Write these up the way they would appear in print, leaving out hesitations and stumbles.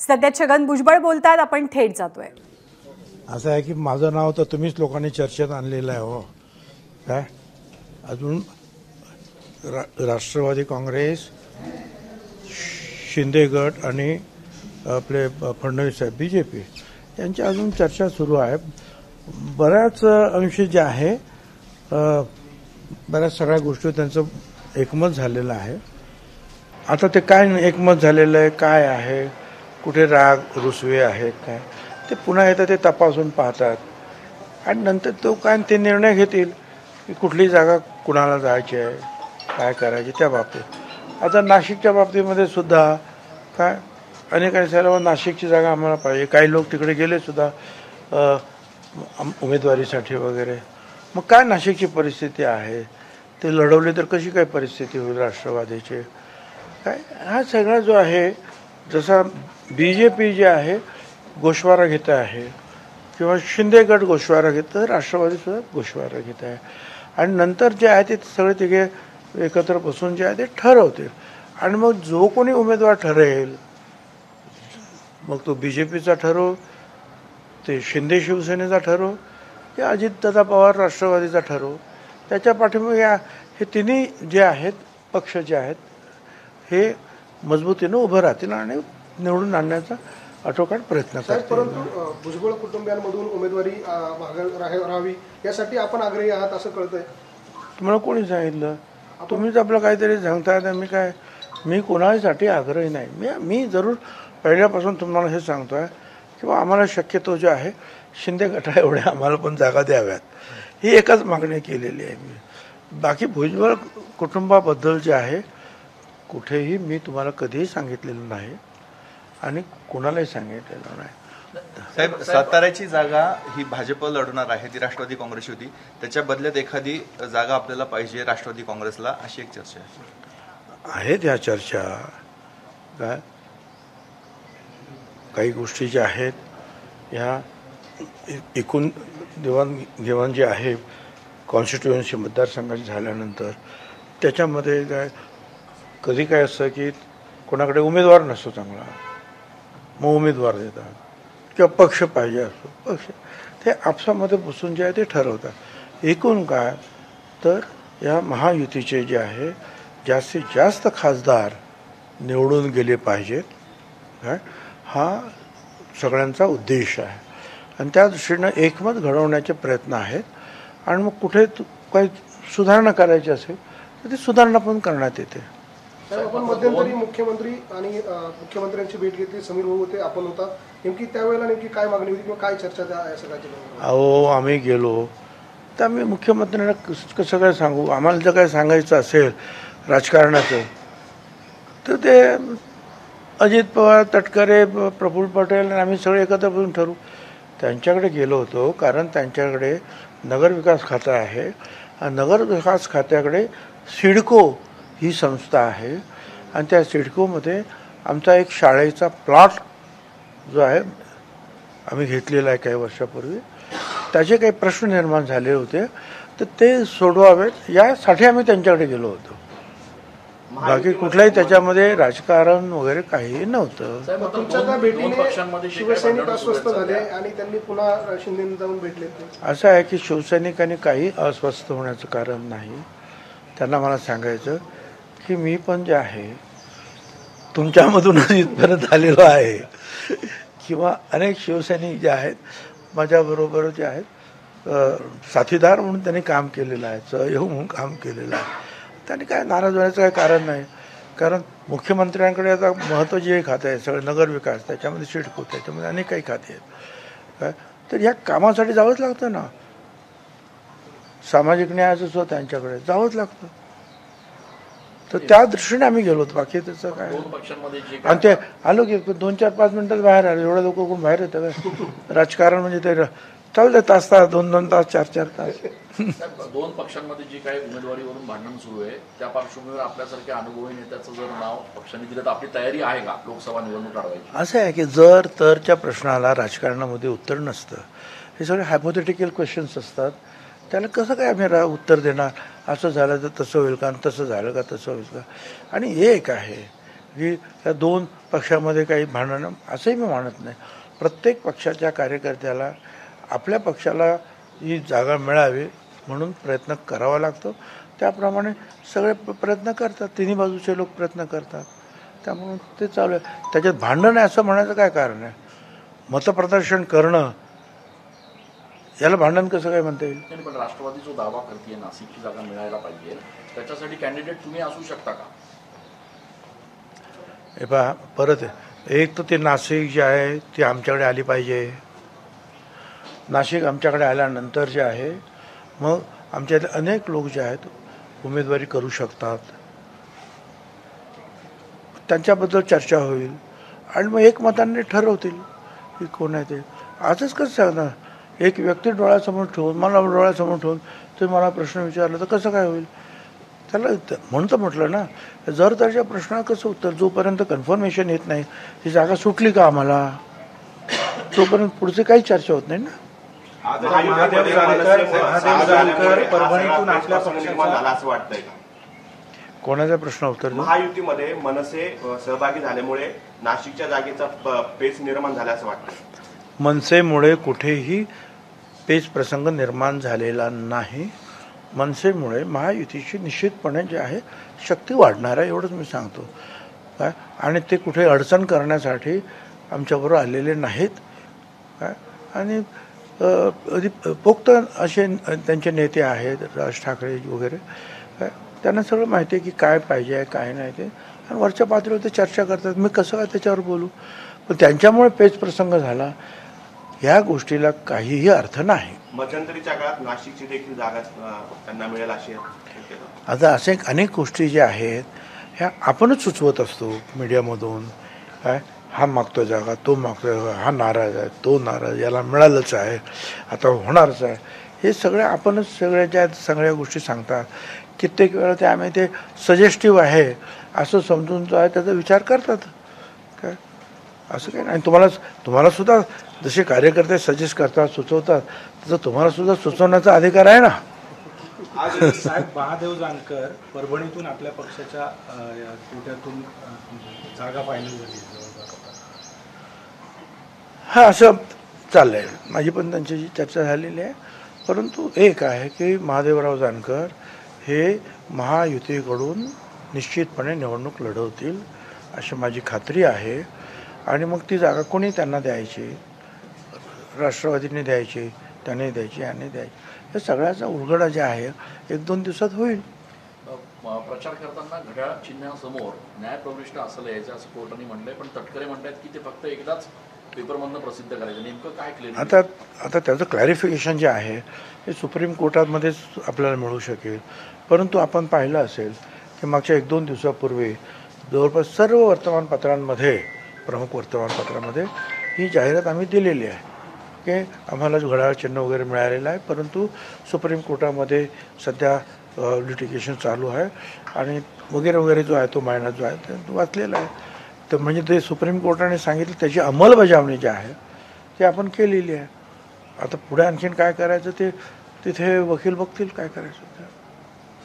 सध्या छगन भुजबळ बोलतात, आपण थेट जातोय. असं आहे की माझं नाव तर तुम्हीच लोकांनी चर्चेत आणलेलं आहे. हो काय अजून राष्ट्रवादी काँग्रेस, शिंदे गट आणि आपले फडणवीस साहेब बीजेपी यांची अजून चर्चा सुरू आहे. बऱ्याच अंशी जे आहे बऱ्याच सगळ्या गोष्टी त्यांचं एकमत झालेलं आहे. आता ते काय एकमत झालेलं आहे, काय आहे, कुठे राग रुसवे आहेत काय, ते पुन्हा एकदा ते तपासून पाहतात आणि नंतर तो काय ते निर्णय घेतील की कुठली जागा कुणाला जायची आहे, काय करायची त्या बाबतीत. आता नाशिकच्या बाबतीमध्ये सुद्धा काय अनेकांनी सांगितलं नाशिकची जागा आम्हाला पाहिजे. काही लोक तिकडे गेले सुद्धा उमेदवारीसाठी वगैरे. मग काय नाशिकची परिस्थिती आहे, ते लढवले तर कशी काय परिस्थिती होईल राष्ट्रवादीची काय. हा सगळा जो आहे जसा बीजेपी जे आहे गोषवारा घेत आहे किंवा शिंदे गट गोषवारा घेतं, राष्ट्रवादी सुद्धा गोषवारा घेत आहे. आणि नंतर जे आहे ते सगळे तिघे एकत्र बसून जे आहे ते ठरवतील. आणि मग जो कोणी उमेदवार ठरेल, मग तो बीजेपीचा ठरो, ते शिंदे शिवसेनेचा ठरो, की अजितदादा पवार राष्ट्रवादीचा ठरो, त्याच्या पाठीमागे हे तिन्ही जे आहेत पक्ष जे आहेत हे मजबूतीनं उभं राहतील आणि निवडून आणण्याचा आटोकाट प्रयत्न करतील. परंतु भुजबळ कुटुंबियांमधून उमेदवारी राहावी यासाठी आपण आग्रही आहात असं कळतंय. तुम्हाला कोणी सांगितलं? तुम्हीच आपलं काहीतरी सांगताय. मी कोणासाठी आग्रही नाही. मी जरूर पहिल्यापासून तुम्हाला हे सांगतोय किंवा आम्हाला शक्यतो जे आहे शिंदे गटा एवढ्या आम्हाला पण जागा द्याव्यात, ही एकच मागणी केलेली आहे मी. बाकी भुजबळ कुटुंबाबद्दल जे आहे कुठेही मी तुम्हाला कधीही सांगितलेलं नाही आणि कुणालाही सांगितलेलं नाही. साहेब, साताऱ्याची जागा ही भाजप लढवणार आहे, ती राष्ट्रवादी काँग्रेसची होती. त्याच्या बदल्यात एखादी जागा आपल्याला पाहिजे राष्ट्रवादी काँग्रेसला, अशी एक चर्चा आहेत. ह्या चर्चा काय काही गोष्टी ज्या आहेत ह्या एकूण देवाणघेवाण जे आहे कॉन्स्टिट्युएन्सी मतदारसंघाची झाल्यानंतर त्याच्यामध्ये काय कधी काय असतं की कोणाकडे उमेदवार नसतो चांगला, मग उमेदवार देतात किंवा पक्ष पाहिजे असतो, पक्ष ते आपसामध्ये बसून जे आहे ते ठरवतात. एकूण काय तर या महायुतीचे जे आहे जास्तीत जास्त खासदार निवडून गेले पाहिजेत काय, हा सगळ्यांचा उद्देश आहे. आणि त्या दृष्टीनं एकमत घडवण्याचे प्रयत्न आहेत. आणि मग कुठे काही सुधारणा करायची असेल तर ती सुधारणा पण करण्यात येते. आपण मध्यंतरी मुख्यमंत्री आणि मुख्यमंत्र्यांची भेट घेतली, समीर भाऊ होते, आपण होता. नेमकी त्यावेळेला नेमकी काय मागणी होती किंवा काय चर्चा त्या सगळ्याची? अहो आम्ही गेलो तर आम्ही मुख्यमंत्र्यांना कसं काय सांगू. आम्हाला जर काय सांगायचं असेल राजकारणाचं तर ते अजित पवार, तटकरे, प्रफुल्ल पटेल आणि आम्ही सगळे एकत्र बसून ठरवू. त्यांच्याकडे गेलो होतो कारण त्यांच्याकडे नगरविकास खातं आहे. नगरविकास खात्याकडे सिडको ही संस्था आहे आणि त्या सिडकोमध्ये आमचा एक शाळेचा प्लॉट जो आहे आम्ही घेतलेला आहे काही वर्षापूर्वी. त्याचे काही प्रश्न निर्माण झाले होते तर ते सोडवावेत यासाठी आम्ही त्यांच्याकडे गेलो होतो. बाकी कुठल्याही त्याच्यामध्ये राजकारण वगैरे काही नव्हतं. तुमच्या त्या भेटीने शिवसैनिक अस्वस्थ झाले आणि त्यांनी पुन्हा शिंदेंना जाऊन भेटले. असं आहे की शिवसैनिकांनी काही अस्वस्थ होण्याचं कारण नाही. त्यांना मला सांगायचं की मी पण जे आहे तुमच्यामधूनच इथपर्यंत आलेलो आहे किंवा अनेक शिवसैनिक जे आहेत माझ्याबरोबर जे आहेत साथीदार म्हणून त्यांनी काम केलेलं आहे, सहयोग म्हणून काम केलेलं आहे. त्यांनी काय नाराज होण्याचं काही कारण नाही. कारण मुख्यमंत्र्यांकडे आता महत्त्वाची हे खातं आहे सगळं नगरविकास, त्याच्यामध्ये सिडको, त्याच्यामध्ये अनेक काही खाते आहेत काय. तर ह्या कामासाठी जावंच लागतं ना. सामाजिक न्यायाचं सुद्धा त्यांच्याकडे जावंच लागतं. तर त्या दृष्टीने आम्ही गेलो होतो. बाकी त्याचं काय. आणि ते आलो की 2-4-5 मिनिटात बाहेर आलो. एवढ्या लोक कोण बाहेर येतं काय. राजकारण म्हणजे ते चालतं तास 2-2 तास 4-4 तास. दोन पक्षांमध्ये जी काही उमेदवारीवरून भांडण सुरू आहे त्या पार्श्वभूमीवर आपल्यासारख्या अनुभवी नेत्याचं जर नाव पक्षाने दिलं तर आपली तयारी आहे का लोकसभा निवडणूक लढवायची? असं आहे की जर तरच्या प्रश्नाला राजकारणामध्ये उत्तर नसतं. हे सगळे हायपोथेटिकल क्वेश्चन्स असतात. त्याला कसं काय आम्ही उत्तर देणार. असं झालं तर तसं होईल का, तसं झालं का तसं होईल का. आणि एक आहे की त्या दोन पक्षामध्ये काही भांडणं असंही मी मानत नाही. प्रत्येक पक्षाच्या कार्यकर्त्याला आपल्या पक्षाला ही जागा मिळावी म्हणून प्रयत्न करावा लागतो. त्याप्रमाणे सगळे प्रयत्न करतात, तिन्ही बाजूचे लोक प्रयत्न करतात. त्यामुळे ते चालू आहे. त्याच्यात भांडण आहे असं म्हणायचं काय कारण आहे? मतप्रदर्शन करणं याला भांडण कसं काय म्हणता येईल? नाही, पण राष्ट्रवादी जो दावा करते नाशिकची जागा मिळायला पाहिजे त्याच्यासाठी कॅन्डिडेट तुम्ही असू शकता का? हे पहा, परत आहे, एक तर ते नाशिक जे आहे ती आमच्याकडे आली पाहिजे. नाशिक आमच्याकडे आल्यानंतर जे आहे मग आमच्यातले अनेक लोक जे आहेत उमेदवारी करू शकतात, त्यांच्याबद्दल चर्चा होईल आणि मग एकमताने ठरवतील की कोण आहे ते. आजच कसं सांगणार, एक व्यक्ती डोळ्यासमोर ठेवून मला डोळ्यासमोर ठेवून तुम्ही मला प्रश्न विचारला तर कसं काय होईल? त्याला म्हणून तर म्हटलं ना, जर त्याच्या प्रश्नाला कसं उत्तर, जोपर्यंत कन्फर्मेशन येत नाही ही जागा सुटली का आम्हाला, तोपर्यंत पुढची काही चर्चा होत नाही ना. महादेव जानकर परभणीतून आपल्या पक्षाचा झाला असं वाटतंय का? कोणाचा प्रश्न उत्तर देऊ? महायुतीमध्ये मनसे सहभागी झाल्यामुळे नाशिकच्या जागेचा पेच निर्माण झाला असं वाटतं? मनसेमुळे कुठेही पेच प्रसंग निर्माण झालेला नाही. मनसेमुळे महायुतीची निश्चितपणे जे आहे शक्ती वाढणार आहे, एवढंच मी सांगतो काय. आणि ते कुठे अडचण करण्यासाठी आमच्याबरोबर आलेले नाहीत काय. आणि पोक्त असे त्यांचे नेते आहेत, राज ठाकरे वगैरे काय, त्यांना सगळं माहिती आहे की काय पाहिजे आहे काय नाही ते, आणि वरच्या पातळीवर ते चर्चा करतात. मी कसं काय त्याच्यावर बोलू? पण त्यांच्यामुळे पेच प्रसंग झाला ह्या गोष्टीला काहीही अर्थ नाही. मध्यंतरीच्या काळात नाशिकची देखील जागा त्यांना मिळेल अशी आता असे अनेक गोष्टी ज्या आहेत ह्या आपणच सुचवत असतो मीडियामधून काय. हा मागतो जागा, तो मागतो जागा, हा नाराज आहे, तो नाराज, याला मिळालंच आहे, आता होणारच आहे, हे सगळे आपणच सगळ्याच्या सगळ्या गोष्टी सांगतात. कित्येक वेळा ते आम्ही ते सजेस्टिव्ह आहे असं समजून जो आहे त्याचा विचार करतात काय. असं काही नाही. तुम्हाला सुद्धा जसे कार्यकर्ते सजेस्ट करतात, सुचवतात, तसं तुम्हाला सुद्धा सुचवण्याचा अधिकार आहे ना. आज साहेब महादेव जानकर परभणीतून आपल्या पक्षाच्या कोट्यातून जागा फायनल झाली. हा असं चाललंय. माझी पण त्यांच्याशी चर्चा झालेली आहे. परंतु एक आहे की महादेवराव जानकर हे महायुतीकडून निश्चितपणे निवडणूक लढवतील अशी माझी खात्री आहे. आणि मग ती जागा कोणी त्यांना द्यायची, राष्ट्रवादीने द्यायची, त्याने द्यायची, याने द्यायची, या सगळ्याचा उलगडा जे आहे 1-2 दिवसात होईल. प्रचार करताना घड्याळ चिन्हासमोर न्यायप्रविष्ट असलं यायचं असं कोर्टाने म्हटलंय, पण तटकरे म्हणतात की ते फक्त एकदाच पेपरमधनं प्रसिद्ध करायचं. नेमकं काय क्लिअर? आता त्याचं क्लॅरिफिकेशन जे आहे हे सुप्रीम कोर्टामध्येच आपल्याला मिळू शकेल. परंतु आपण पाहिलं असेल की मागच्या 1-2 दिवसापूर्वी जवळपास सर्व वर्तमानपत्रांमध्ये, प्रमुख वर्तमानपत्रामध्ये ही जाहिरात आम्ही दिलेली आहे की आम्हाला घड्याळ चिन्ह वगैरे मिळालेलं आहे. परंतु सुप्रीम कोर्टामध्ये सध्या लिटिगेशन चालू आहे आणि वगैरे वगैरे जो आहे तो महिना जो आहे तो वाचलेला आहे. तर म्हणजे ते सुप्रीम कोर्टाने सांगितलं त्याची अंमलबजावणी जी आहे ती आपण केलेली आहे. आता पुढे आणखीन काय करायचं ते तिथे वकील बघतील काय करायचं.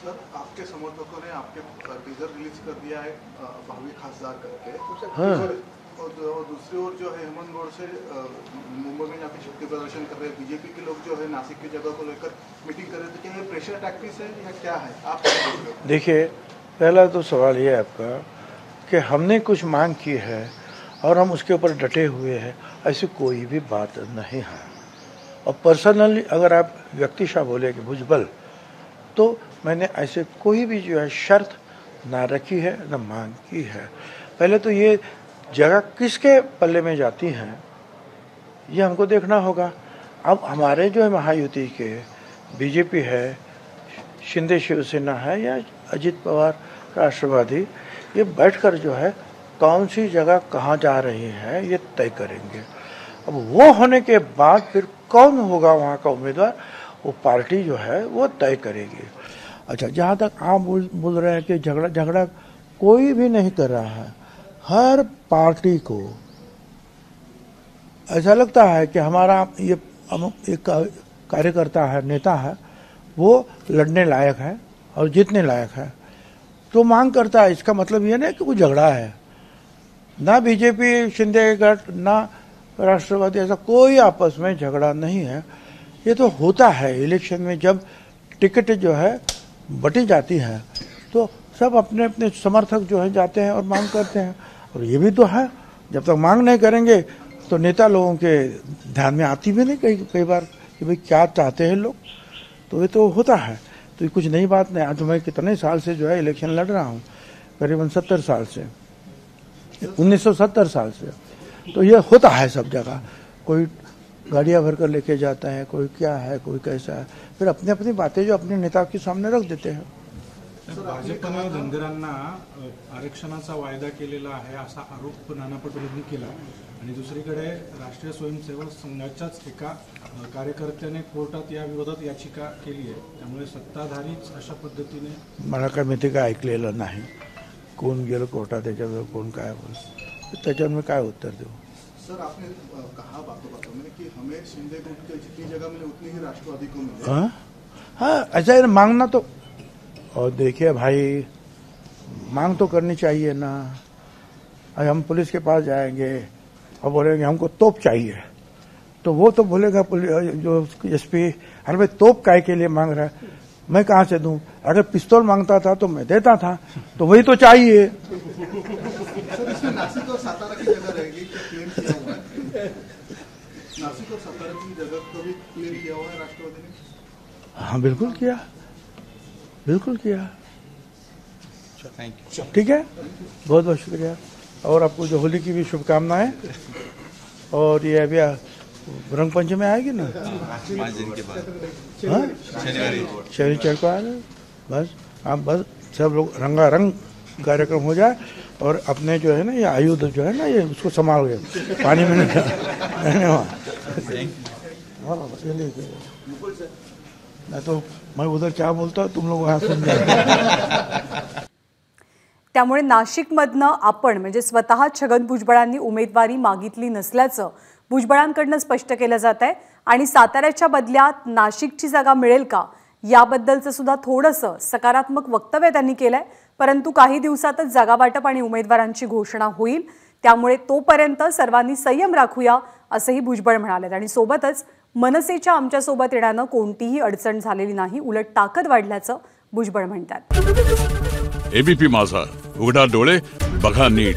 सर, आपके समर्थकों ने आपके टीजर रिलीज कर दिया है भावी खासदार करके, और दूसरी ओर जो है हेमंत गोडसे मुंबई में जाके शक्ति प्रदर्शन कर रहे हैं. बीजेपी के लोग जो है नासिक की जगह को लेकर मीटिंग कर रहे थे. क्या ये प्रेशर टैक्टिक्स है या क्या है? आप देखिए, पहला तो सवाल ये है आपका कि हमने कुछ मांग की है और हम उसके ऊपर डटे हुए हैं, ऐसी कोई भी बात नहीं है. और पर्सनली अगर आप व्यक्तिशः बोले कि भुजबल, तो मैंने ऐसे कोई भी जो है शर्त ना रखी है ना मांग की है. पहले तो ये जगह किसके पल्ले में जाती हैं ये हमको देखना होगा. अब हमारे जो है महायुति के बीजेपी है, शिंदे शिवसेना है या अजित पवार राष्ट्रवादी, ये बैठकर जो है कौन सी जगह कहाँ जा रही है ये तय करेंगे. अब वो होने के बाद फिर कौन होगा वहाँ का उम्मीदवार, वो पार्टी जो है वो तय करेगी. अच्छा, जहाँ तक आप बोल रहे हैं कि झगड़ा कोई भी नहीं कर रहा है. हर पार्टी को ऐसा लगता है कि हमारा ये एक कार्यकर्ता है, नेता है, वो लड़ने लायक है और जीतने लायक है, तो मांग करता है. इसका मतलब ये नहीं कि वो झगड़ा है. ना बीजेपी शिंदे गठ ना राष्ट्रवादी ऐसा कोई आपस में झगड़ा नहीं है। ये तो होता है इलेक्शन में, जब टिकट जो है बटी जाती है तो सब अपने अपने समर्थक जो है जाते हैं और मांग करते हैं। और ये भी तो है, जब तक मांग नहीं करेंगे तो नेता लोगों के ध्यान में आती भी नहीं कई बार कि भाई क्या चाहते हैं लोग। तो ये तो होता है, तो ये कुछ नई बात नहीं। आज मैं कितने साल से जो है इलेक्शन लड़ रहा हूँ, करीबन 70 साल से, 1970 साल से। तो ये होता है सब जगह, कोई गाड़ियां भरकर लेके जाता है, कोई क्या है, कोई कैसा है, फिर अपनी अपनी बातें जो अपने नेता के सामने रख देते हैं। भाजपनं धनगरांना आरक्षणाचा वायदा केलेला आहे असा आरोप नाना पटोलेंनी केला आणि दुसरीकडे राष्ट्रीय स्वयंसेवक संघाच्याच एका कार्यकर्त्याने कोर्टात या विरोधात याचिका केली आहे। त्यामुळे सत्ताधारीच अशा पद्धतीने, मला काय माहिती, काय ऐकलेलं नाही, कोण गेलं कोर्टात, त्याच्यावर कोण काय बोल, त्याच्यावर मी काय उत्तर देऊ। सर, आपने कहा बातों में कि हमें शिंदे गुट की जितनी जगह मिले उतनी ही राष्ट्रवादी को मिले। हाँ, ऐसा है, मांगना तो, और देखिए भाई, मांग तो करनी चाहिए ना। अगर हम पुलिस के पास जाएंगे और बोलेंगे हमको तोप चाहिए, तो वो तो बोलेगा जो एसपी, अरे भाई तोप काय के लिए मांग रहा है, मैं कहाँ से दूं? अगर पिस्तौल मांगता था तो मैं देता था, तो वही तो चाहिए। सर, इसमें नासिक और सातारा की जगह रहेगी, क्लेम किया हुआ है। नासिक और सातारा की जगह को भी क्लेम किया हुआ है राष्ट्रवादी ने। हाँ, बिल्कुल किया, बिल्कुल किया। Thank you. ठीक है, बहुत बहुत शुक्रिया, और आपको जो होली की भी शुभकामनाएं। और ये अभी रंग पंचमी आएगी ना, 5 दिन के बाद, हाँ, शनिवार को आएगा। बस आप बस सब लोग रंगारंग कार्यक्रम हो जाए, और अपने जो है ना ये आयुध जो है ना ये उसको संभाल गए, पानी में नहीं रहने वहाँ। हाँ, नहीं तो मैं उधर क्या बोलता तुम लोग वहाँ सुन जाए। त्यामुळे नाशिकमधनं आपण म्हणजे स्वतः छगन भुजबळांनी उमेदवारी मागितली नसल्याचं भुजबळांकडनं स्पष्ट केलं जात आहे। आणि साताऱ्याच्या बदल्यात नाशिकची जागा मिळेल का याबद्दलचं सुद्धा थोडंसं सकारात्मक वक्तव्य त्यांनी केलंय। परंतु काही दिवसातच जागा वाटप आणि उमेदवारांची घोषणा होईल, त्यामुळे तोपर्यंत सर्वांनी संयम राखूया असंही भुजबळ म्हणाले। आणि सोबतच मनसेच्या आमच्यासोबत येण्यानं कोणतीही अडचण झालेली नाही, उलट ताकद वाढल्याचं भुजबळ म्हणतात। एबीपी माझा, उघडा डोळे बघा नीट।